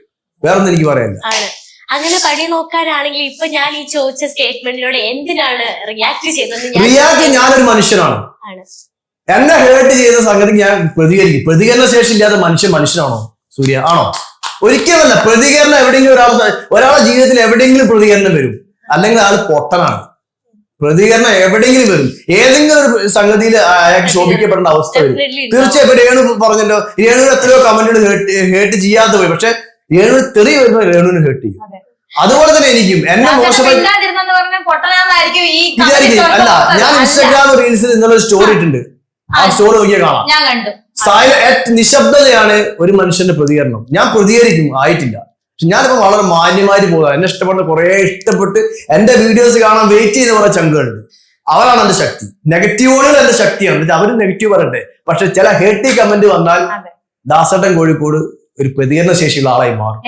വേറൊന്നും എനിക്ക് പറയാനില്ല. അങ്ങനെ പണി നോക്കാനാണെങ്കിൽ ഇപ്പൊ ഞാൻ ഈ ചോദിച്ച സ്റ്റേറ്റ്മെന്റിനോട് എന്തിനാണ് റിയാക്ട് ചെയ്തത്? ഞാനൊരു മനുഷ്യനാണ്. എന്നെ ഹേർട്ട് ചെയ്ത സംഗതി ഞാൻ പ്രതികരിക്കും. പ്രതികരണ ശേഷി ഇല്ലാത്ത മനുഷ്യനാണോ സൂര്യ? ആണോ? ഒരിക്കലല്ല. പ്രതികരണം എവിടെയെങ്കിലും ഒരാളുടെ ജീവിതത്തിൽ എവിടെയെങ്കിലും പ്രതികരണം വരും. അല്ലെങ്കിൽ ആൾ പൊട്ടനാണ്. പ്രതികരണം എവിടെയെങ്കിലും വരും. ഏതെങ്കിലും ഒരു സംഗതിയിൽ അയാൾക്ക് ശോഭിക്കപ്പെടേണ്ട അവസ്ഥ വരും. തീർച്ചയായും രേണു പറഞ്ഞല്ലോ, രേണു എത്രയോ കമന്റുകൾ ഹേർട്ട് ചെയ്യാതെ പോയി. പക്ഷെ രേണു തെറി വരുന്ന രേണുവിന് ഹേർട്ട് ചെയ്യും. അതുപോലെ തന്നെ എനിക്കും എന്നെ മോശമായി വിചാരിക്കും. അല്ല, ഞാൻ ഇൻസ്റ്റാഗ്രാം റീൽസിൽ ഇന്നലെ സ്റ്റോറി ഇട്ടുണ്ട്. ആ സ്റ്റോറി നോക്കിയാൽ കാണാം. നിശബ്ദതയാണ് ഒരു മനുഷ്യന്റെ പ്രതികരണം. ഞാൻ പ്രതികരിക്കും, ആയിട്ടില്ല. പക്ഷെ ഞാനിപ്പോ വളരെ മാന്യമായിട്ട് പോകാം. എന്നെ ഇഷ്ടപ്പെടുന്ന ഇഷ്ടപ്പെട്ട് എന്റെ വീഡിയോസ് കാണാൻ വെയിറ്റ് ചെയ്യുന്ന കുറെ ചങ്കുകളുണ്ട്. അവരാണ് എന്റെ ശക്തി. നെഗറ്റീവുകൾ എന്റെ ശക്തിയാണ്. അവര് നെഗറ്റീവ് പറയട്ടെ. പക്ഷെ ചില ഹേർട്ടി കമന്റ് വന്നാൽ ദാസേട്ടൻ കോഴിക്കോട് ഒരു പ്രതികരണ ശേഷിയുള്ള ആളായി മാറും.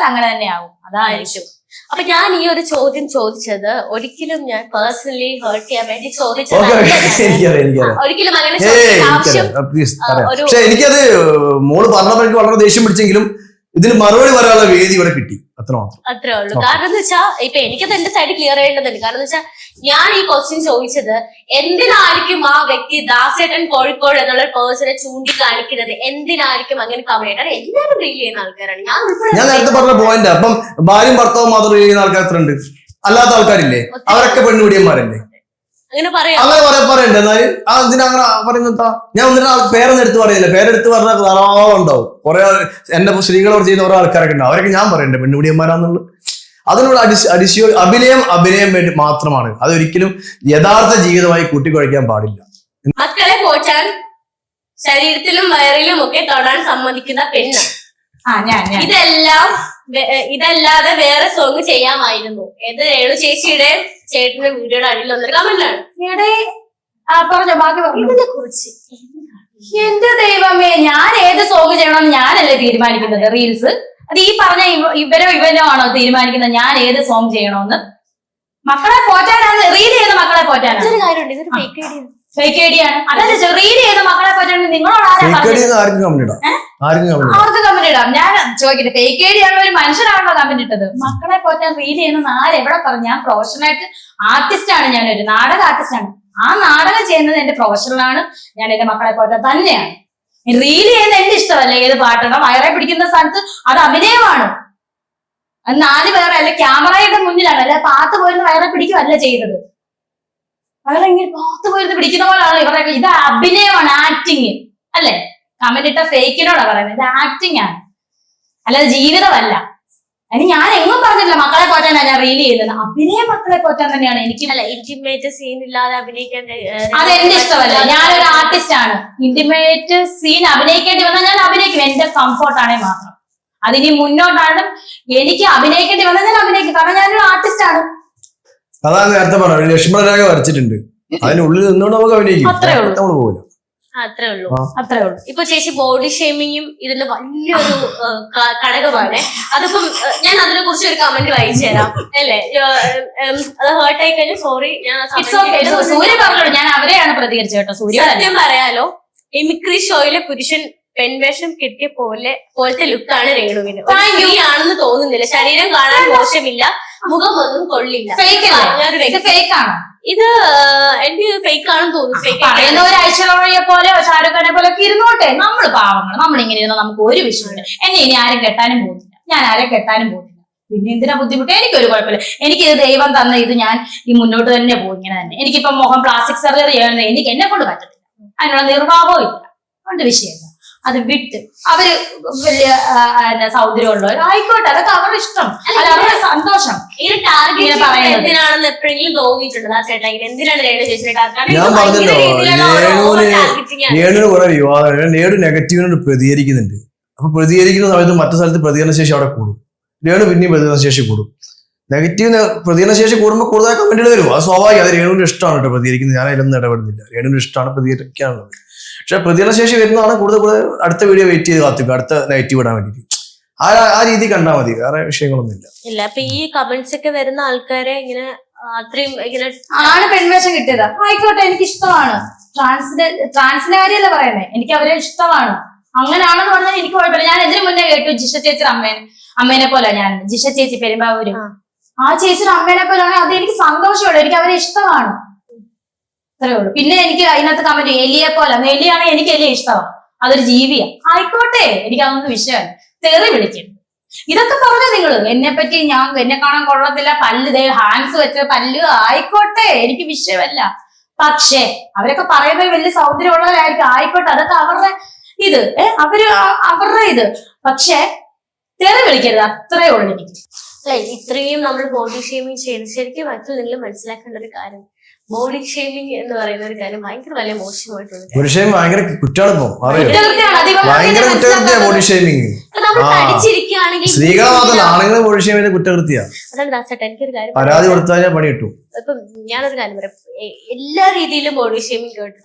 അങ്ങനെ തന്നെയാവും. അതായിരിക്കും. അപ്പൊ ഞാൻ ഈ ഒരു ചോദ്യം ചോദിച്ചത് ഒരിക്കലും ഞാൻ പേഴ്സണലി ഹേർട്ട് ചെയ്യാൻ വേണ്ടി ചോദിച്ചത്. ഒരിക്കലും അങ്ങനെ പക്ഷെ എനിക്കത് മോള് പറഞ്ഞപ്പോൾ എനിക്ക് വളരെ ദേഷ്യം പിടിച്ചെങ്കിലും ഇതിന് മറുപടി പറയാനുള്ള വേദി ഇവിടെ കിട്ടി. അത്രേ ഉള്ളൂ. കാരണം എന്ന് വെച്ചാൽ ഇപ്പൊ എനിക്കത് എന്റെ സൈഡ് ക്ലിയർ ചെയ്യേണ്ടതുണ്ട്. കാരണം എന്ന് വെച്ചാൽ ഞാൻ ഈ ക്വസ്റ്റ്യൻ ചോദിച്ചത് എന്തിനായിരിക്കും ആ വ്യക്തി ദാസേട്ടൻ കോഴിക്കോട് എന്നുള്ള പേഴ്സണെ ചൂണ്ടിക്കാണിക്കുന്നത്? എന്തിനായിരിക്കും അങ്ങനെ കമന്റ്? എല്ലാവരും റീൽ ചെയ്യുന്ന ആൾക്കാരാണ്. ഞാൻ നേരത്തെ പറഞ്ഞ പോയിന്റ്. അപ്പം ഭാര്യയും ഭർത്താവും മാത്രം റീൽ ചെയ്യുന്ന ആൾക്കാർ എത്ര ഉണ്ട്? അല്ലാത്ത ആൾക്കാരില്ലേ? അവരൊക്കെ പെണ്ണുപിടിയന്മാരല്ലേ? അങ്ങനെ പറയണ്ട. എന്നാല് അതിനങ്ങനെ പറയുന്ന ഞാൻ ഒന്നിനാ പേരൊന്നും എടുത്ത് പറയുന്നില്ല. പേരെടുത്ത് പറഞ്ഞാൽ ധാരാളം ഉണ്ടാവും. കുറെ എന്റെ സ്ത്രീകളോട് ചെയ്യുന്ന ഓരോ ആൾക്കാരൊക്കെ ഉണ്ടാവും. അവരൊക്കെ ഞാൻ പറയണ്ടേ പെണ്ണുപിടിയന്മാരാന്നുള്ളത്? അതിനുള്ള അഭിനയം വേണ്ടി മാത്രമാണ്. അതൊരിക്കലും യഥാർത്ഥ ജീവിതമായി കൂട്ടിക്കുഴയ്ക്കാൻ പാടില്ല. മക്കളെ പോറ്റാൻ ശരീരത്തിലും വയറിലും ഒക്കെ തൊടാൻ സമ്മതിക്കുന്ന പെണ്ണ്. ഇതല്ലാതെ വേറെ സോങ് ചെയ്യാമായിരുന്നു. ഏത് രേണു ചേച്ചിയുടെ ചേട്ടന്റെ വീഡിയോയുടെ അടിയിൽ വന്നൊരു കമന്റാണ്. പറഞ്ഞോ, ബാക്കി പറഞ്ഞു. ഇതിനെ കുറിച്ച് എന്റെ ദൈവമേ, ഞാൻ ഏത് സോങ് ചെയ്യണമെന്ന് ഞാനല്ലേ തീരുമാനിക്കുന്നത്? റീൽസ് അത് ഈ പറഞ്ഞ ഇവരോ ആണോ തീരുമാനിക്കുന്നത് ഞാൻ ഏത് സോങ് ചെയ്യണമെന്ന്? മക്കളെ പോറ്റാനാണ് റീൽ ചെയ്യുന്ന മക്കളെ പോറ്റാനാണ്. ഒരു കാര്യമുണ്ട്, ഇതൊരു ഫേക്ക് ഐഡിയ. ഫേക്ക് ഐഡിയ ആണ്. അതല്ല റീൽ ചെയ്യുന്ന മക്കളെ പോറ്റാനാണ്. നിങ്ങളോട് ആർക്ക് കമന്റ് ഇടാം? ഞാൻ ചോദിക്കട്ടെ, ഫേക്ക് ഐഡിയ ആണ് ഒരു മനുഷ്യനാണല്ലോ കമന്റ് ഇട്ടത്? മക്കളെ പോറ്റാൻ റീൽ ചെയ്യുന്ന ആരെവിടെ പറഞ്ഞു? ഞാൻ പ്രൊഫഷണലായിട്ട് ആർട്ടിസ്റ്റ് ആണ്, ഞാനൊരു നാടക ആർട്ടിസ്റ്റ് ആണ്. ആ നാടകം ചെയ്യുന്നത് എന്റെ പ്രൊഫഷണലാണ്. ഞാൻ എന്റെ മക്കളെ പോറ്റാൻ തന്നെയാണ്. റീൽ ചെയ്യുന്ന എന്റെ ഇഷ്ടമല്ല. ഏത് പാട്ടണം വയറെ പിടിക്കുന്ന സ്ഥലത്ത് അത് അഭിനയമാണ്. അത് 4 പേരെ അല്ലെ ക്യാമറയുടെ മുന്നിലാണ്. അല്ലെ പാത്ത് പോയിരുന്ന് വയറെ പിടിക്കുകയല്ല ചെയ്തത്. വയറെ ഇങ്ങനെ പാത്ത് പോയിരുന്ന് പിടിക്കുന്ന പോലാണ് ഇവരുടെ. ഇത് അഭിനയമാണ്, ആക്ടിങ് അല്ലെ? കമന്റ് ഇട്ട ഫേക്കിനോടാ പറയുന്നത്. ഇത് ആക്ടിങ് ആണ്, അല്ലാതെ ജീവിതമല്ല. അതിന് ഞാൻ എങ്ങും പറഞ്ഞില്ല മക്കളെ പോറ്റാനാണ് ഞാൻ റീൽ ചെയ്യുന്നത്. അഭിനയം മക്കളെ പോറ്റാൻ തന്നെയാണ്. എനിക്ക് അല്ല, ഇന്റിമേറ്റ് സീൻ ഇല്ലാതെ അഭിനയിക്കാൻ അതെന്റെ ഇഷ്ടമല്ല. ഞാനൊരു ആർട്ടിസ്റ്റ് ആണ്. ഇന്റിമേറ്റ് സീൻ അഭിനയിക്കേണ്ടി വന്നാൽ ഞാൻ അഭിനയിക്കും. എന്റെ കംഫോർട്ടാണേ മാത്രം. അതിനി മുന്നോട്ടാണ് എനിക്ക് അഭിനയിക്കേണ്ടി വന്നാൽ ഞാൻ അഭിനയിക്കും. കാരണം ഞാനൊരു ആർട്ടിസ്റ്റ് ആണ്. അതാണ് നേരത്തെ പറഞ്ഞത്. ലക്ഷ്മണരാഗ വരച്ചിട്ടുണ്ട്, അതിനുള്ളിൽ നിന്നുകൊണ്ട് നമുക്ക് അഭിനയിക്കും. അത്രേ ഉള്ളൂ, നമ്മൾ പോകില്ല. അത്രേ ഉള്ളൂ. ഇപ്പൊ ചേച്ചി ബോഡി ഷേമിങ്ങും ഇതിന്റെ വലിയൊരു ഘടകമാണ്. അതിപ്പം ഞാൻ അതിനെ കുറിച്ച് ഒരു കമന്റ് വായിച്ചു തരാം അല്ലേ? അത് ഹേർട്ട് ആയി കഴിഞ്ഞാൽ സോറി. സൂര്യ പറഞ്ഞോളൂ, ഞാൻ അവരെയാണ് പ്രതികരിച്ചത് കേട്ടോ. സൂര്യ സത്യം പറയാലോ, മിമിക്രി ഷോയിലെ പുരുഷൻ പെൺവേഷം കിട്ടിയ പോലത്തെ ലുക്കാണ് രേണുവിന്. ആണെന്ന് തോന്നുന്നില്ല. ശരീരം കാണാൻ മോശമില്ല, മുഖമൊന്നും കൊള്ളില്ല. ഫേക്ക് ആണോ ഇത്? എനിക്ക് ഫേക്ക് ആണെന്ന് തോന്നുന്നു. പറയുന്ന ഒരു ഐശ്വര്യ പോലെ ഷാരൂഖ് ഖാനെ പോലെ ഒക്കെ ഇരുന്നോട്ടെ. നമ്മള് പാവങ്ങൾ, നമ്മളിങ്ങനെ ഇരുന്നാൽ നമുക്ക് ഒരു വിഷയമില്ല. എന്നെ ഇനി ആരും കെട്ടാനും പോകുന്നില്ല, ഞാൻ ആരെ കെട്ടാനും പോകുന്നില്ല. പിന്നെ എന്തിനാ ബുദ്ധിമുട്ട്? എനിക്കൊരു കുഴപ്പമില്ല. എനിക്കിത് ദൈവം തന്ന ഇത് ഞാൻ ഈ മുന്നോട്ട് തന്നെ പോകും ഇങ്ങനെ തന്നെ. എനിക്കിപ്പം മുഖം പ്ലാസ്റ്റിക് സർജറി ചെയ്യണമെന്ന് എനിക്ക് എന്നെ കൊണ്ട് പറ്റത്തില്ല. അതിനുള്ള നിർവാഹവും ഇല്ല. അതുകൊണ്ട് വിഷയമില്ല. അത് വിട്ട് അവര് വലിയ സൗന്ദര്യമുള്ളവർ ആയിക്കോട്ടെ, അതൊക്കെ അവരുടെ ഇഷ്ടം, അല്ല അവരുടെ സന്തോഷം. എന്തിനാണെന്ന് എപ്പോഴെങ്കിലും തോന്നിയിട്ടുണ്ടോ ആ ചേട്ടാ? എന്തിനാണ് രേണു ചേച്ചിയുടെ ടാർഗറ്റ്? ഞാൻ പറഞ്ഞല്ലോ, രേണുവിന് കുറെ വിവാദം. രേണു നെഗറ്റീവിനോട് പ്രതികരിക്കുന്നുണ്ട്. അപ്പൊ പ്രതികരിക്കുന്ന സമയത്ത് മറ്റു സ്ഥലത്ത് പ്രതികരണശേഷി അവിടെ കൂടും. രേണു പിന്നെയും പ്രതികരണശേഷി കൂടും. നെഗറ്റീവ് പ്രതികരണശേഷി കൂടുമ്പോൾ കൂടുതൽ കമന്റുകൾ വരും. അത് സ്വാഭാവികം. അത് രേണുവിന്റെ ഇഷ്ടമാണ് കേട്ടോ പ്രതികരിക്കുന്നത്. ഞാൻ അതിലൊന്നും ഇടപെടുന്നില്ല. രേണുവിന്റെ ഇഷ്ടമാണ് പ്രതികരിക്കാനുള്ളത്. പക്ഷെ പ്രതികരണശേഷി വരുന്നതാണ് കൂടുതൽ അടുത്ത വീഡിയോ വെയിറ്റ് ചെയ്ത് കാത്തിക്കുക, അടുത്ത നെഗറ്റീവ് ഇടാൻ വേണ്ടിയിട്ട്. ആ രീതി കണ്ടാൽ മതി, വേറെ വിഷയങ്ങളൊന്നും ഇല്ല. അപ്പൊ ഈ കമന്റ്സ് ഒക്കെ വരുന്ന ആൾക്കാരെ ഇങ്ങനെ അത്രയും ഇങ്ങനെ ആണ് പെൺവേഷം കിട്ടിയതാ, ആയിക്കോട്ടെ, എനിക്ക് ഇഷ്ടമാണ്. ട്രാൻസിന്റെ കാര്യമല്ല പറയുന്നത്, എനിക്ക് അവരെ ഇഷ്ടമാണ്. അങ്ങനെയാണെന്ന് പറഞ്ഞാൽ എനിക്ക് കുഴപ്പമില്ല. ഞാൻ ഇതിനു മുന്നേ കേട്ടു ജിഷ ചേച്ചിയുടെ അമ്മേനെ പോലെ. ഞാൻ ജിഷ ചേച്ചി പെരുമ്പാവൂര്, ആ ചേച്ചിയുടെ അമ്മേനെ പോലെയാണ്. അത് എനിക്ക് സന്തോഷമുള്ളൂ. എനിക്ക് അവരെ ഇഷ്ടമാണ്, അത്രേ ഉള്ളൂ. പിന്നെ എനിക്ക് അതിനകത്ത് കമന്റ് എലിയെ പോലെ, എലിയാണ് എനിക്ക് എലിയെ ഇഷ്ടമാണ്, അതൊരു ജീവിയാ, ആയിക്കോട്ടെ, എനിക്ക് അതൊന്നും വിഷയമല്ല. തെറി വിളിക്കരുത്. ഇതൊക്കെ പറഞ്ഞ നിങ്ങള് എന്നെ പറ്റി എന്നെ കാണാൻ കൊള്ളത്തില്ല, പല്ല് ഹാൻഡ്സ് വെച്ച പല്ല്, ആയിക്കോട്ടെ, എനിക്ക് വിഷയമല്ല. പക്ഷേ അവരൊക്കെ പറയുന്നത് വലിയ സൗന്ദര്യമുള്ളവരായിരിക്കും, ആയിക്കോട്ടെ, അതൊക്കെ അവരുടെ ഇത്, അവരുടെ ഇത്. പക്ഷെ തെറി വിളിക്കരുത്, അത്രേ ഉള്ളൂ എനിക്ക്. അല്ലെ, ഇത്രയും നമ്മൾ ബോഡി ഷേമിങ് ചെയ്ത് ശരിക്കും മറ്റുള്ള നിങ്ങൾ മനസ്സിലാക്കേണ്ട ഒരു കാര്യം, ബോഡി ഷേമിങ് എന്ന് പറയുന്ന ഒരു കാര്യം ഭയങ്കര വലിയ മോശമായിട്ടുള്ള ഭയങ്കര കുറ്റമാണ്. ബോഡി ഷേമിങ് നമ്മൾ പഠിച്ചിരിക്കുകയാണെങ്കിൽ സ്ത്രീകളെ മാത്രമല്ല ആണുങ്ങളെ ബോഡി ഷേമിങ് കുറ്റകൃത്യ. അതാണ് ദാസേട്ടാ എനിക്കൊരു കാര്യം പരാതി കൊടുത്താൽ പണി കിട്ടും. ഇപ്പം ഞാനൊരു കാര്യം പറയാം, എല്ലാ രീതിയിലും ബോഡി ഷേമിങ് കേട്ട്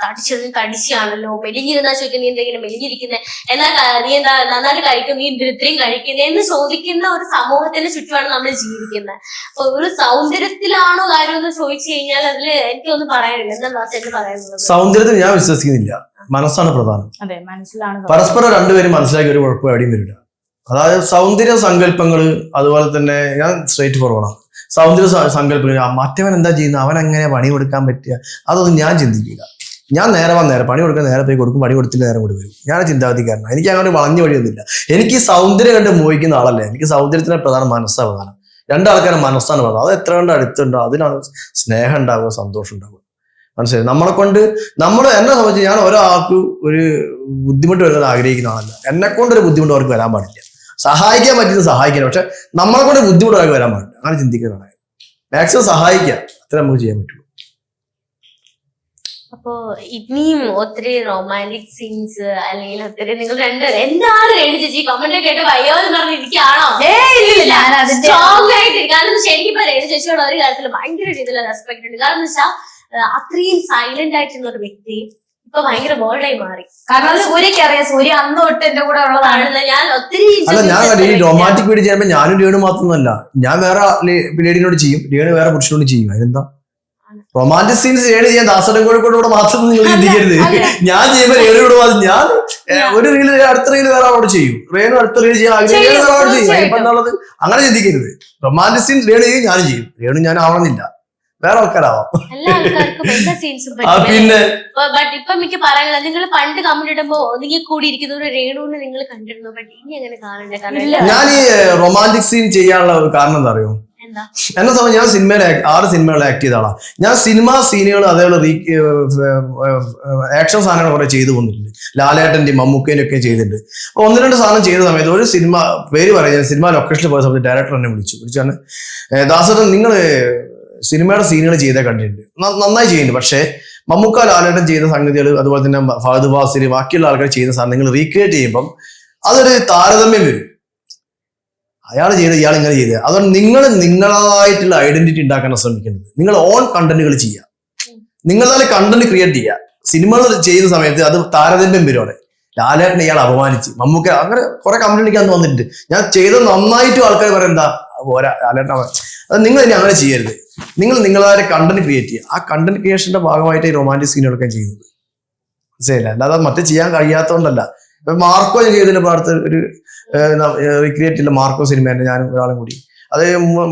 തടിച്ചാണല്ലോ, മെലിഞ്ഞിരുന്നാ ചോദിക്കും നീ എന്തെങ്കിലും മെലിഞ്ഞിരിക്കുന്നത്, എന്നാൽ നീ എന്താ നന്നായിട്ട് കഴിക്കും, നീ ഇത്രയും കഴിക്കുന്നത് എന്ന് ചോദിക്കുന്ന ഒരു സമൂഹത്തിന് ചുറ്റുമാണ് നമ്മൾ ജീവിക്കുന്നത്. അപ്പൊ ഒരു സൗന്ദര്യത്തിലാണോ കാര്യം എന്ന് ചോദിച്ചു കഴിഞ്ഞാൽ അതിൽ എനിക്കൊന്നും പറയാനില്ല. എന്താ ദാസേട്ടന് പറയാനുള്ളത്? സൗന്ദര്യത്തിൽ ഞാൻ വിശ്വസിക്കുന്നില്ല, മനസ്സാണ് പ്രധാനം. അതെ, മനസ്സിലാണ്. പരസ്പരം രണ്ടുപേരും മനസ്സിലാക്കി ഒരു കുഴപ്പം എവിടെയും വരില്ല. അതായത് സൗന്ദര്യ സങ്കല്പങ്ങള്, അതുപോലെ തന്നെ ഞാൻ സ്ട്രേറ്റ് ഫോർവേഡാണ്. സൗന്ദര്യ സങ്കല്പങ്ങൾ മറ്റവൻ എന്താ ചെയ്യുന്നത്, അവൻ എങ്ങനെ പണി കൊടുക്കാൻ പറ്റുക, അതൊന്നും ഞാൻ ചിന്തിക്കില്ല. ഞാൻ നേരെ പണി കൊടുക്കാൻ നേരെ പോയി കൊടുക്കും, പണി കൊടുത്തില്ല നേരം കൂടി വരും. ഞാൻ ചിന്താഗതിക്കാരനാണ്. എനിക്ക് അങ്ങനെ വളഞ്ഞു വഴിയൊന്നുമില്ല. എനിക്ക് സൗന്ദര്യം കണ്ട് മോഹിക്കുന്ന ആളല്ല. എനിക്ക് സൗന്ദര്യത്തിന് പ്രധാനം മനസ്സാണ് പ്രധാനം. രണ്ടാൾക്കാരുടെ മനസ്സാണ് പ്രധാനം. അത് എത്ര കണ്ട് അടുത്തുണ്ടോ അതിനാണ് സ്നേഹം ഉണ്ടാവുക, സന്തോഷം ഉണ്ടാവുക. മനസ്സിലായി? നമ്മളെ കൊണ്ട് എന്നെ സംബന്ധിച്ച് ഞാൻ ഒരാൾക്ക് ഒരു ബുദ്ധിമുട്ട് വരുന്നത് ആഗ്രഹിക്കുന്ന ആളല്ല. എന്നെ കൊണ്ടൊരു ബുദ്ധിമുട്ട് അവർക്ക് വരാൻ പാടില്ല. സഹായിക്കാൻ പറ്റുന്നത് സഹായിക്കണം, പക്ഷെ നമ്മളെ കൊണ്ട് ബുദ്ധിമുട്ടാക്കി വരാൻ പാടില്ല. അങ്ങനെ ചിന്തിക്കുന്നതാണ്. മാക്സിമം സഹായിക്കുക, അത്ര നമുക്ക് ചെയ്യാൻ പറ്റുള്ളൂ. അപ്പോ ഇനിയും ഒത്തിരി റൊമാൻറ്റിക് സീൻസ് അല്ലെങ്കിൽ ഒത്തിരി നിങ്ങൾ രണ്ടുപേരും എന്താണ് രേണു ചേച്ചി കമന്റ് കേട്ട് വയ്യോ എന്ന് പറഞ്ഞിരിക്കുകയാണോ? സ്ട്രോങ് ആയിട്ട്. കാരണം ശരിക്കും രേണു ചേച്ചിയോട് ഒരു കാര്യത്തിൽ ഭയങ്കര രീതിയിലുള്ള റെസ്പെക്ട് ഉണ്ട്. കാരണം എന്ന് വെച്ചാൽ അത്രയും സൈലന്റ് ആയിട്ടുള്ള ഒരു വ്യക്തി ഇപ്പൊ ഭയങ്കര ബോൾഡായി മാറി. കാരണം സൂര്യക്ക് അറിയാം, സൂര്യ അന്ന് തൊട്ട് എന്റെ കൂടെ ഉള്ളതാണ്. ഞാൻ ഒത്തിരി ഈ റൊമാൻറ്റിക് വീഡിയോ ചെയ്യുമ്പോ ഞാനും രേണു മാത്രമൊന്നുമല്ല, ഞാൻ വേറെ ലേഡിനോട് ചെയ്യും, രേണു വേറെ പുരുഷനോട് ചെയ്യും. അതിനെന്താ റൊമാൻറ്റിക് സീൻസ് രേണു ചെയ്യാൻ ദാസൻ കോഴിക്കോട് മാത്രം നിങ്ങൾ ചിന്തിക്കരുത്. ഞാൻ ചെയ്യുമ്പോ രേണുയോട് മാത്രം, ഞാൻ ഒരു റീല് അടുത്ത റീല് വേറെ ആളോട് ചെയ്യും, രേണു അടുത്ത റീല് ചെയ്യാൻ ആഗ്രഹിക്കുന്ന ഒരാളോട് ചെയ്യും. ഇപ്പൊ എന്നുള്ളത് അങ്ങനെ ചിന്തിക്കരുത്. റൊമാൻറ്റിക് സീൻസ് രേണു ചെയ്യും, ഞാനും ചെയ്യും. രേണു ഞാൻ ആവണമെന്നില്ല, വേറെ ആൾക്കാരാവാം. എല്ലാ ആൾക്കാർക്കും എല്ലാ സീൻസും പിന്നെ ബട്ട് ഇപ്പൊ എനിക്ക് പറയാനുള്ളത്, നിങ്ങൾ പണ്ട് കമന്റ് ഇടുമ്പോ ഒതുങ്ങി കൂടി ഇരിക്കുന്ന രേണുവിനെ നിങ്ങൾ കണ്ടിരുന്നു, ബട്ട് ഇനി അങ്ങനെ കാണണ്ടേ? കാരണം ഞാൻ ഈ റൊമാൻറ്റിക് സീൻ ചെയ്യാനുള്ള ഒരു കാരണം എന്താ അറിയോ? എന്നെ സംബന്ധിച്ച് ഞാൻ സിനിമയിൽ 6 സിനിമകളിൽ ആക്ട് ചെയ്ത ആളാണ്. ഞാൻ സിനിമ സീനുകൾ അതേപോലെ ആക്ഷൻ സാധനങ്ങൾ കുറെ ചെയ്തു വന്നിട്ടുണ്ട്. ലാലേട്ടന്റെയും മമ്മൂക്കേന്റെ ഒക്കെ ചെയ്തിട്ടുണ്ട്. അപ്പൊ 1-2 സാധനം ചെയ്ത സമയത്ത് ഒരു സിനിമ പേര് പറയാം, ഞാൻ സിനിമ ലൊക്കേഷനിൽ പോയ സമയത്ത് ഡയറക്ടർ എന്നെ വിളിച്ചാണ്, ദാസേട്ടൻ നിങ്ങൾ സിനിമയുടെ സീനുകൾ ചെയ്തേ കണ്ടിട്ടുണ്ട്, നന്നായി ചെയ്യുന്നുണ്ട്, പക്ഷേ മമ്മൂക്ക ലാലേട്ടൻ ചെയ്ത സംഗതികൾ അതുപോലെ തന്നെ ഫഹദ് ഫാസിൽ ബാക്കിയുള്ള ആൾക്കാർ ചെയ്യുന്ന സാധനം നിങ്ങൾ റീക്രിയേറ്റ് ചെയ്യുമ്പം അതൊരു താരതമ്യം വരും. അയാൾ ചെയ്ത് ഇയാൾ ഇങ്ങനെ ചെയ്ത്, അതുകൊണ്ട് നിങ്ങൾ നിങ്ങളായിട്ടുള്ള ഐഡന്റിറ്റി ഉണ്ടാക്കാനാണ് ശ്രമിക്കുന്നത്. നിങ്ങൾ ഓൺ കണ്ടന്റുകൾ ചെയ്യുക, നിങ്ങളുടെ കണ്ടന്റ് ക്രിയേറ്റ് ചെയ്യുക. സിനിമകൾ ചെയ്യുന്ന സമയത്ത് അത് താരതമ്യം വരും. അവിടെ ലാലേട്ടനെ ഇയാൾ അപമാനിച്ച്, മമ്മൂക്ക അങ്ങനെ കുറെ കമന്റ് എനിക്ക് അന്ന് വന്നിട്ടുണ്ട്. ഞാൻ ചെയ്തത് നന്നായിട്ടും ആൾക്കാർ പറയാം എന്താ പോരാ ലാലേട്ടൻ. അത് നിങ്ങൾ ഇനി അങ്ങനെ ചെയ്യരുത്. നിങ്ങൾ നിങ്ങളായ കണ്ടന്റ് ക്രിയേറ്റ് ചെയ്യുക. ആ കണ്ടന്റ് ക്രിയേഷന്റെ ഭാഗമായിട്ട് ഈ റൊമാൻറ്റിക് സീനുകളൊക്കെ ചെയ്യുന്നത് മനസ്സിലായില്ല, അല്ലാതെ മറ്റേ ചെയ്യാൻ കഴിയാത്തതുകൊണ്ടല്ല. ഇപ്പൊ മാർക്കോ ഞാൻ ചെയ്തതിന്റെ ഭാഗത്ത് ഒരു റീക്രിയേറ്റ് ചെയ്ത മാർക്കോ സിനിമേന്റെ ഞാനും ഒരാളും കൂടി, അത്